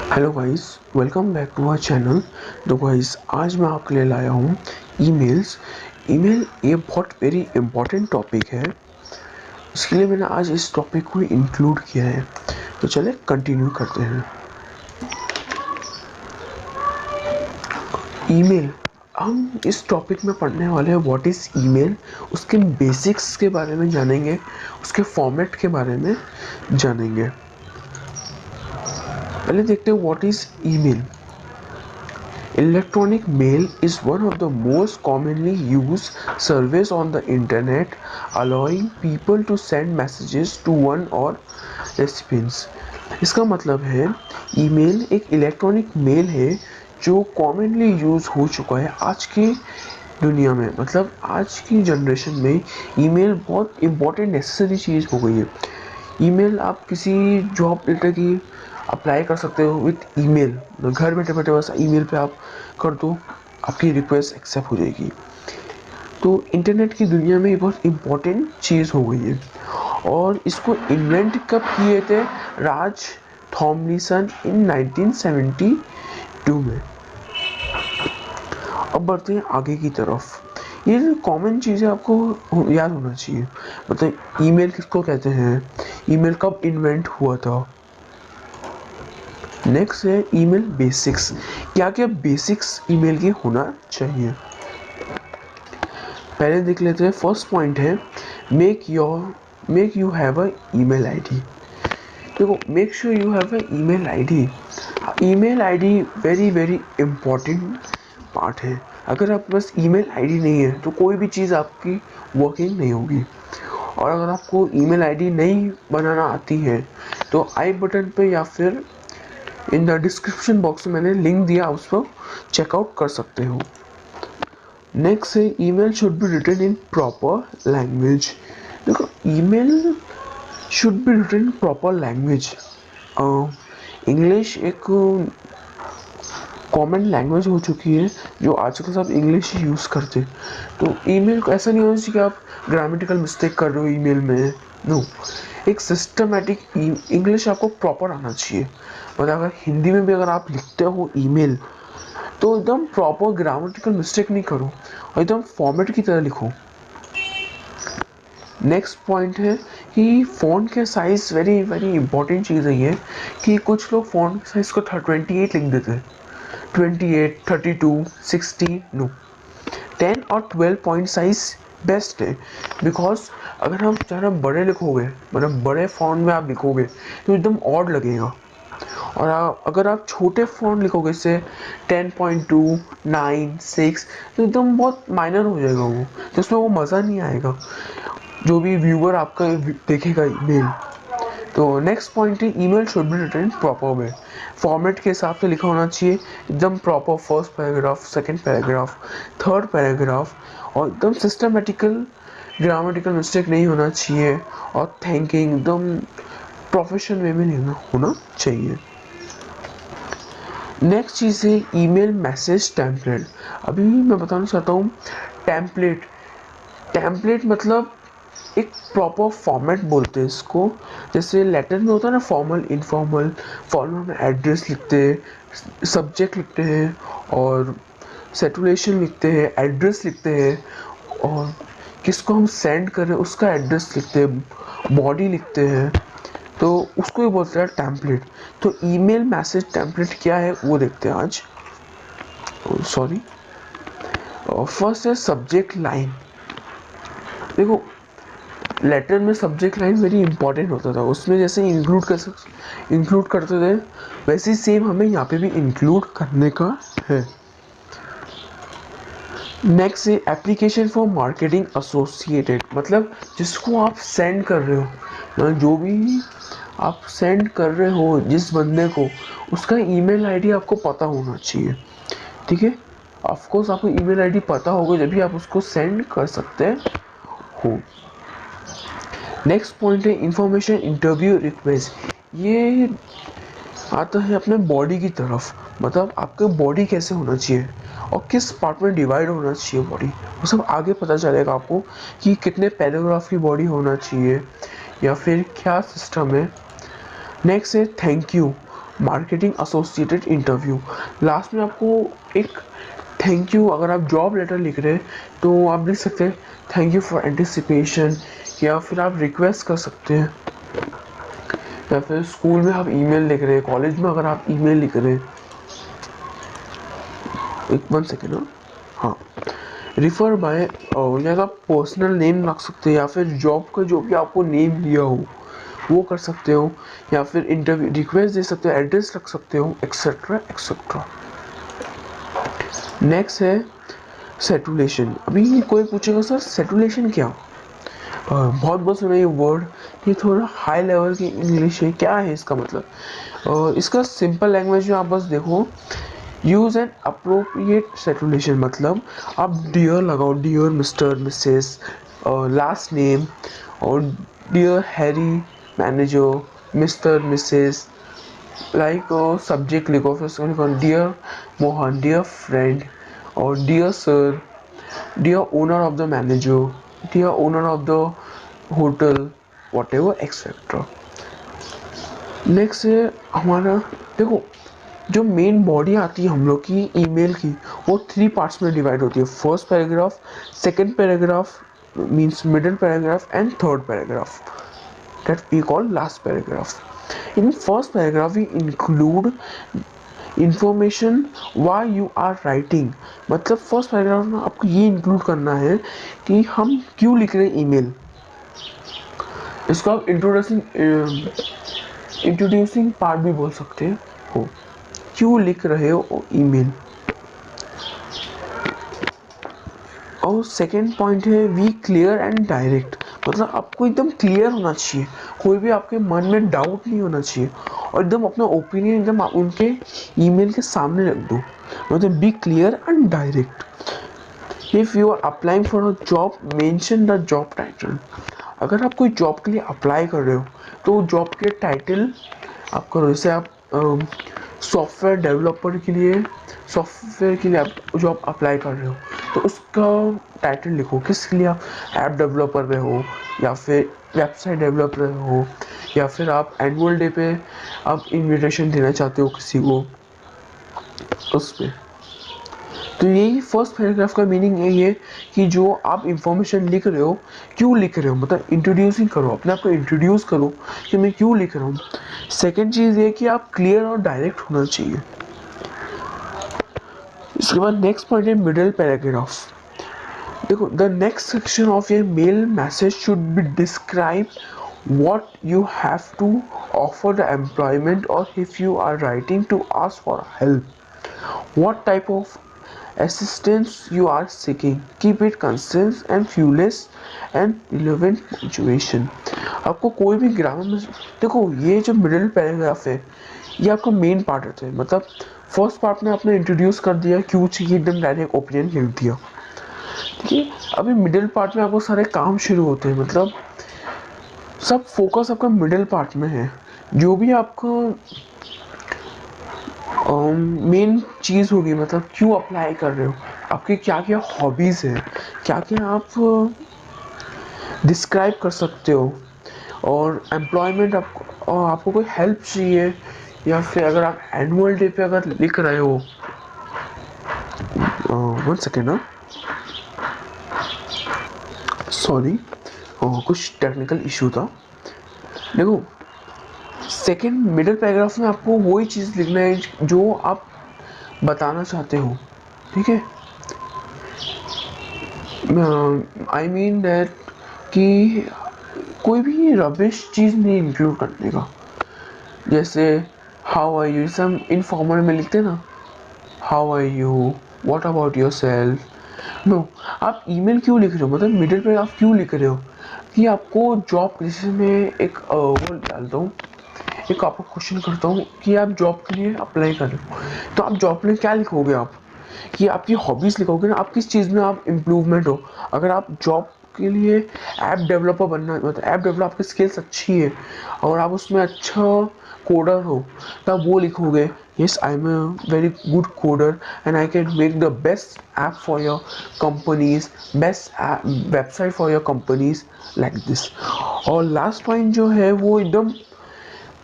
Hello guys, welcome back to our channel. तो guys, आज मैं आपके लिए लाया हूँ ईमेल्स। ईमेल ये बहुत वेरी इंपॉर्टेंट टॉपिक है, इसके लिए मैंने आज इस टॉपिक को इंक्लूड किया है। तो चले कंटिन्यू करते हैं। ईमेल, हम इस टॉपिक में पढ़ने वाले हैं व्हाट इज़ ईमेल, उसके बेसिक्स के बारे में जानेंगे, उसके फॉर्मेट के बारे में जानेंगे। पहले देखते हैं what is email. Electronic mail is one of the most commonly used service on the internet, allowing people to send messages to one or recipients. इसका मतलब है ईमेल एक इलेक्ट्रॉनिक मेल है जो कॉमनली यूज़ हो चुका है आज की दुनिया में। मतलब आज की जनरेशन में ईमेल बहुत इम्पोर्टेंट नेसेसरी चीज़ हो गई है। ईमेल आप किसी जॉब रिलेटेड की अप्लाई कर सकते हो विथ ईमेल। घर बैठे बैठे बस ईमेल पे आप कर दो, आपकी रिक्वेस्ट एक्सेप्ट हो जाएगी। तो इंटरनेट की दुनिया में ये बहुत इम्पोर्टेंट चीज़ हो गई है। और इसको इन्वेंट कब किए थे? राज थॉमलिसन इन 1972 में। अब बढ़ते हैं आगे की तरफ। ये जो कॉमन चीज़ें आपको याद होना चाहिए। मतलब ईमेल किसको कहते हैं, ईमेल कब इन्वेंट हुआ था। नेक्स्ट है ईमेल बेसिक्स। क्या क्या बेसिक्स ईमेल के होना चाहिए, पहले देख लेते हैं। फर्स्ट पॉइंट है make you have a email ID. देखो, make sure you have a email ID. Email ID very very important part है। अगर आप बस ईमेल आईडी नहीं है तो कोई भी चीज़ आपकी वर्किंग नहीं होगी। और अगर आपको ईमेल आईडी नहीं बनाना आती है तो आई बटन पे या फिर इन द डिस्क्रिप्शन बॉक्स में मैंने लिंक दिया, उस पर चेकआउट कर सकते हो। नेक्स्ट है email should be written in proper language. देखो, email should be written in proper language. English एक कॉमन लैंग्वेज हो चुकी है जो आजकल सब इंग्लिश ही यूज़ करते हैं। तो ईमेल को ऐसा नहीं होना चाहिए कि आप ग्रामेटिकल मिस्टेक कर रहे हो ईमेल में। नो, एक सिस्टमेटिक इंग्लिश आपको प्रॉपर आना चाहिए। मतलब अगर हिंदी में भी अगर आप लिखते हो ईमेल तो एकदम प्रॉपर ग्रामेटिकल मिस्टेक नहीं करो और एकदम फॉर्मेट की तरह लिखो। नेक्स्ट पॉइंट है कि फ़ॉन्ट के साइज़ वेरी वेरी इंपॉर्टेंट चीज़ है ये, कि कुछ लोग फ़ॉन्ट के साइज़ को 28 लिख देते हैं। 28, 32, 16, नो, 10 और 12 पॉइंट साइज़ बेस्ट है। बिकॉज अगर हम ज़्यादा बड़े लिखोगे, मतलब बड़े फ़ॉन्ट में आप लिखोगे तो एकदम ऑड लगेगा। और अगर आप छोटे फ़ॉन्ट लिखोगे जैसे 10.2, 9, 6, तो एकदम बहुत माइनर हो जाएगा वो, तो उसमें वो मज़ा नहीं आएगा जो भी व्यूअर आपका देखेगा ईमेल। तो नेक्स्ट पॉइंट है email should be written proper way. Format के हिसाब से लिखा होना चाहिए, एकदम proper. First paragraph, second paragraph, third paragraph, और एकदम सिस्टमेटिकल, ग्रामेटिकल मिस्टेक नहीं होना चाहिए। और थैंकिंग एकदम प्रोफेशनल वे में होना चाहिए। नेक्स्ट चीज़ है ईमेल मैसेज टेम्पलेट। अभी मैं बताना चाहता हूँ टेम्पलेट। टेम्पलेट मतलब एक प्रॉपर फॉर्मेट बोलते हैं इसको। जैसे लेटर में होता है ना फॉर्मल, इनफॉर्मल। फॉर्मल में एड्रेस लिखते हैं, सब्जेक्ट लिखते हैं, और सेटुलेशन लिखते हैं, एड्रेस लिखते हैं, और किसको हम सेंड कर रहे हैं उसका एड्रेस लिखते हैं, बॉडी लिखते हैं। तो उसको ही बोलते हैं टेम्पलेट। तो ईमेल मैसेज टेम्पलेट क्या है वो देखते हैं आज। सॉरी, फर्स्ट है सब्जेक्ट लाइन। देखो, लेटर में सब्जेक्ट लाइन वेरी इंपॉर्टेंट होता था, उसमें जैसे इंक्लूड करते थे वैसे ही सेम हमें यहाँ पे भी इंक्लूड करने का है। नेक्स्ट है एप्लीकेशन फॉर मार्केटिंग एसोसिएटेड। मतलब जिसको आप सेंड कर रहे हो, मतलब जो भी आप सेंड कर रहे हो जिस बंदे को, उसका ईमेल आईडी आपको पता होना चाहिए। ठीक है, ऑफकोर्स आपको ईमेल आईडी पता होगा जब भी आप उसको सेंड कर सकते हो। नेक्स्ट पॉइंट है इंफॉर्मेशन इंटरव्यू रिक्वेस्ट। ये आता है अपने बॉडी की तरफ। मतलब आपका बॉडी कैसे होना चाहिए और किस पार्ट में डिवाइड होना चाहिए बॉडी, वो सब आगे पता चलेगा आपको कि कितने पैराग्राफ की बॉडी होना चाहिए या फिर क्या सिस्टम है। नेक्स्ट है thank you. Marketing associated interview. Last में आपको एक थैंक यू, अगर आप जॉब लेटर लिख रहे हैं तो आप लिख सकते हैं थैंक यू फॉर एंटिसिपेशन, या फिर आप रिक्वेस्ट कर सकते हैं, या फिर स्कूल में आप ईमेल लिख रहे हैं, कॉलेज में अगर आप ईमेल लिख रहे हैं, एक 1 सेकेंड, हाँ, रिफर बाय, या तो आप पर्सनल नेम रख सकते हैं, या फिर जॉब का जो भी आपको नेम दिया हो वो कर सकते हो, या फिर इंटरव्यू रिक्वेस्ट दे सकते हो, एड्रेस रख सकते हो, एक्सेट्रा एक्सेट्रा। नेक्स्ट है सेटुलेशन। अभी कोई पूछेगा सर सेटुलेशन क्या, बहुत बहुत सुना ये वर्ड, ये थोड़ा हाई लेवल की इंग्लिश है, क्या है इसका मतलब, इसका सिंपल लैंग्वेज में आप बस देखो, यूज एन अप्रोप्रिएट सेटुलेशन, मतलब आप डियर लगाओ, dear Mr Mrs, last name, और dear Harry manager, Mr Mrs, like subject लिखो, फिर उसको लिखो डियर मोहन, डियर फ्रेंड, और dear sir, dear owner of the manager, dear owner of the hotel, whatever etc. Next है हमारा, देखो जो मेन बॉडी आती है हम लोग की ईमेल की, वो 3 पार्ट्स में डिवाइड होती है, first paragraph, second paragraph means middle paragraph, and third paragraph that we call last paragraph. In first paragraph we include information why you are writing, मतलब फर्स्ट पैराग्राफ में आपको ये इंक्लूड करना है कि हम क्यों लिख रहे हैं ईमेल। इसको आप इंट्रोड्यूसिंग पार्ट भी बोल सकते हो, क्यों लिख रहे हो ईमेल। और सेकेंड पॉइंट है वी क्लियर एंड डायरेक्ट, मतलब आपको एकदम क्लियर होना चाहिए, कोई भी आपके मन में डाउट नहीं होना चाहिए, और एकदम अपना ओपिनियन एकदम आप उनके ईमेल के सामने रख दो, मतलब be clear and direct. If you are applying for a job mention the job title, अगर आप कोई जॉब के लिए अप्लाई कर रहे हो तो जॉब के टाइटल आप करो, जैसे आप सॉफ्टवेयर डेवलपर के लिए, सॉफ्टवेयर के लिए आप जॉब अप्लाई कर रहे हो तो उसका टाइटल लिखो, किसके लिए आप ऐप डेवलपर में हो, या फिर वेबसाइट डेवलपर में हो, या फिर आप एनुअल डे पे आप इनविटेशन देना चाहते हो किसी को उस पर। तो यही फर्स्ट पैराग्राफ का मीनिंग यही है कि जो आप इंफॉर्मेशन लिख रहे हो क्यों लिख रहे हो, मतलब इंट्रोड्यूसिंग करो, अपने आप को इंट्रोड्यूस करो कि मैं क्यों लिख रहा हूँ। सेकेंड चीज़ ये कि आप क्लियर और डायरेक्ट होना चाहिए। इसके बाद नेक्स्ट पॉइंट है मिडिल पैराग्राफ। देखो the next section of your mail message should be describe what you have to offer the employment, or if you are writing to ask for help, what type of assistance you are seeking, keep it concise and fewless and relevant punctuation। आपको कोई भी grammar में देखो, ये जो middle paragraph है ये आपका मेन पार्ट होता है, मतलब फर्स्ट पार्ट में आपने इंट्रोड्यूस कर दिया क्यों चाहिए, एकदम डायरेक्ट ओपिनियन लिख दिया, ठीक है। अभी मिडिल पार्ट में आपको सारे काम शुरू होते हैं, मतलब सब फोकस आपका मिडिल पार्ट में है, जो भी आपको मेन चीज़ होगी, मतलब क्यों अप्लाई कर रहे हो, आपके क्या क्या हॉबीज़ हैं, क्या क्या आप डिस्क्राइब कर सकते हो, और एम्प्लॉयमेंट आपको कोई हेल्प चाहिए, या फिर अगर आप एनुअल डे पे अगर लिख रहे हो, 1 सेकेंड ना, सॉरी कुछ टेक्निकल इशू था। देखो सेकेंड मिडिल पैराग्राफ में आपको वही चीज़ लिखना है जो आप बताना चाहते हो, ठीक है। आई मीन दैट कि कोई भी रबिश चीज़ नहीं इंक्लूड करने का, जैसे हाउ आर यू, सब इनफॉर्मल में लिखते ना, how are you, what about yourself. No, आप ईमेल क्यों लिख रहे हो, मतलब मिडिल पे आप क्यों लिख रहे हो कि आपको जॉब, जैसे मैं एक वो डालता हूँ, एक आपको क्वेश्चन करता हूँ कि आप जॉब के लिए अप्लाई कर रहे हो, तो आप जॉब के लिए क्या लिखोगे, आप कि आपकी हॉबीज़ लिखोगे ना, आप किस चीज़ में आप इम्प्रूवमेंट हो। अगर आप जॉब के लिए ऐप डेवलपर बनना, मतलब ऐप डेवलप आपकी स्किल्स अच्छी है और आप उसमें अच्छा कोडर हो, तो आप वो लिखोगे yes I am a very good coder and I can make the best app for your companies, best app, website for your companies like this। और लास्ट पॉइंट जो है वो एकदम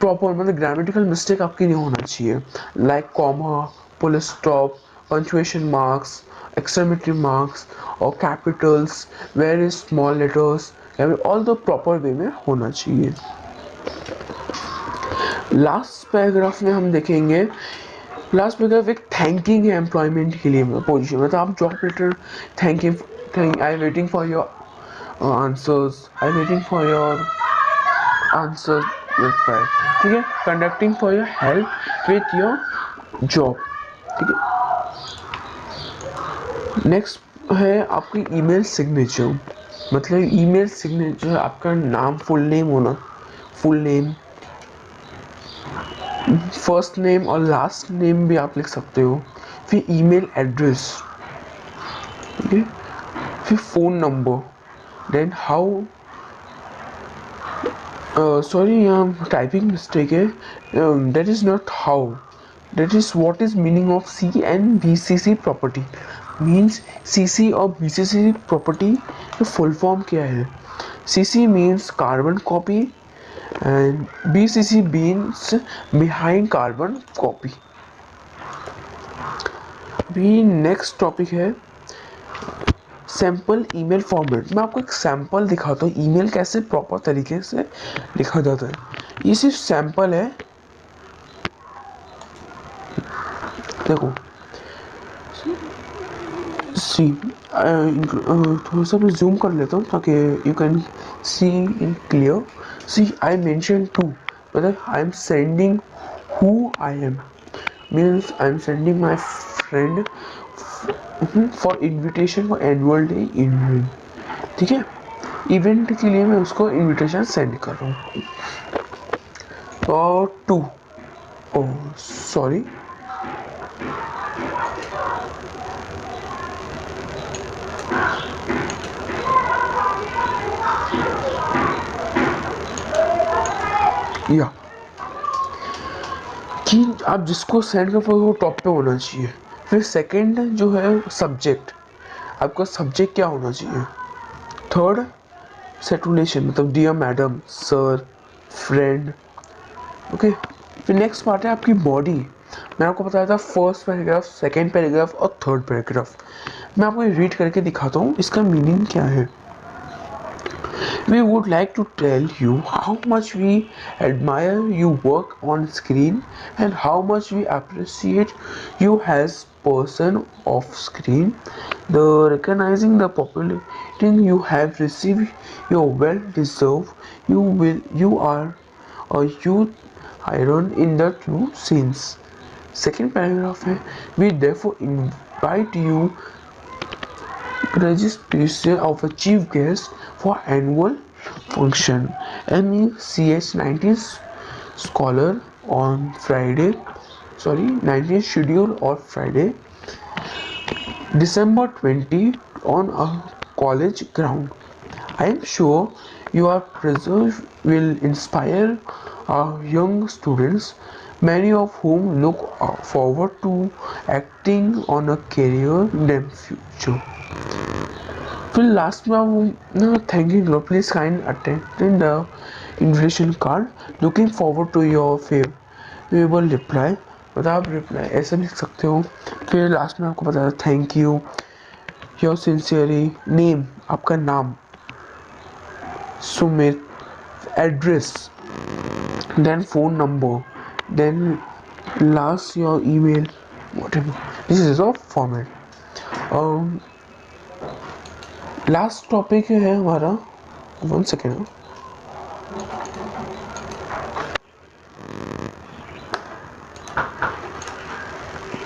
प्रॉपर मतलब ग्रामेटिकल मिस्टेक आपकी नहीं होना चाहिए, like comma, full stop, punctuation marks, exclamatory marks और capitals, very small letters, all the proper way में होना चाहिए। लास्ट पैराग्राफ में हम देखेंगे, लास्ट पैराग्राफ एक थैंकिंग है एम्प्लॉयमेंट के लिए पोजीशन, मतलब आप job letter thank I am waiting for your answers, I am waiting for your answer, ठीक है, conducting for your help with your job, ठीक है। नेक्स्ट है आपकी ईमेल सिग्नेचर, मतलब ईमेल सिग्नेचर आपका नाम, फुल नेम होना, फुल नेम, फर्स्ट नेम और लास्ट नेम भी आप लिख सकते हो, फिर ईमेल एड्रेस, ठीक है, फिर phone number, then how, sorry यहाँ टाइपिंग मिस्टेक है, that is not how, that is what is meaning of C and B C C property, means C C और बी सी सी प्रॉपर्टी का full form क्या है। C C means carbon copy and B C C means behind carbon copy. अभी next topic है sample email format. मैं आपको एक sample दिखाता हूँ ईमेल कैसे प्रॉपर तरीके से लिखा जाता है। ये सिर्फ सैम्पल है, देखो सी, थोड़ा सा मैं जूम कर लेता हूँ ताकि you can see in clear. See I mention to, मतलब I am sending who I am, means I am sending my friend for invitation for annual day event, ठीक है, इवेंट के लिए मैं उसको इन्विटेशन सेंड कर रहा हूँ। और टू, ओह सॉरी, या कि आप जिसको सेंड कर पाओगे वो टॉप पे होना चाहिए। फिर सेकंड जो है सब्जेक्ट, आपका सब्जेक्ट क्या होना चाहिए। थर्ड सेटुलेशन, मतलब dear madam, sir, friend, okay. फिर नेक्स्ट पार्ट है आपकी बॉडी। मैं आपको बताया था फर्स्ट पैराग्राफ, सेकंड पैराग्राफ और थर्ड पैराग्राफ। मैं आपको रीड करके दिखाता हूँ इसका मीनिंग क्या है। We would like to tell you how much we admire your work on screen and how much we appreciate you as person off screen. The recognizing the popularity you have received, you well deserved. You are a youth iron in the true sense. Second paragraph है, we therefore invite you registration of a chief guest for annual function MECH 19 scholar on Friday, 19th schedule on Friday, December 20 on a college ground. I am sure your presence will inspire our young students, many of whom look forward to acting on a career in the future. फिर last में आप thanking लो, please kind attend the invitation card, looking forward to your favourable reply, मतलब आप reply ऐसे लिख सकते हो। फिर लास्ट में आपको बताया thank you, your sincerely, name आपका नाम Sumit, address, then phone number, then last your email, whatever, this is a format. Last topic है हमारा, 1 सेकेंड,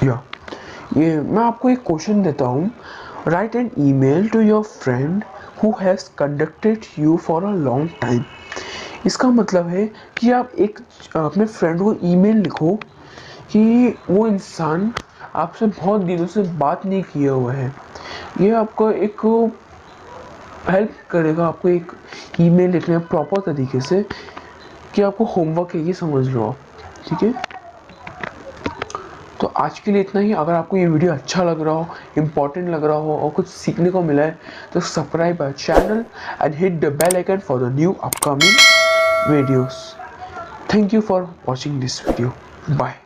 या ये मैं आपको एक क्वेश्चन देता हूँ। Write an email to your friend who has conducted you for a long time. इसका मतलब है कि आप एक अपने फ्रेंड को ईमेल लिखो कि वो इंसान आपसे बहुत दिनों से बात नहीं किया हुआ है। ये आपका एक हेल्प करेगा आपको एक ईमेल लिखने में प्रॉपर तरीके से, कि आपको होमवर्क है ये समझ लो आप, ठीक है। तो आज के लिए इतना ही। अगर आपको ये वीडियो अच्छा लग रहा हो, इम्पोर्टेंट लग रहा हो और कुछ सीखने को मिला है तो subscribe our channel and hit the bell icon for the new upcoming videos. Thank you for watching this video. Bye.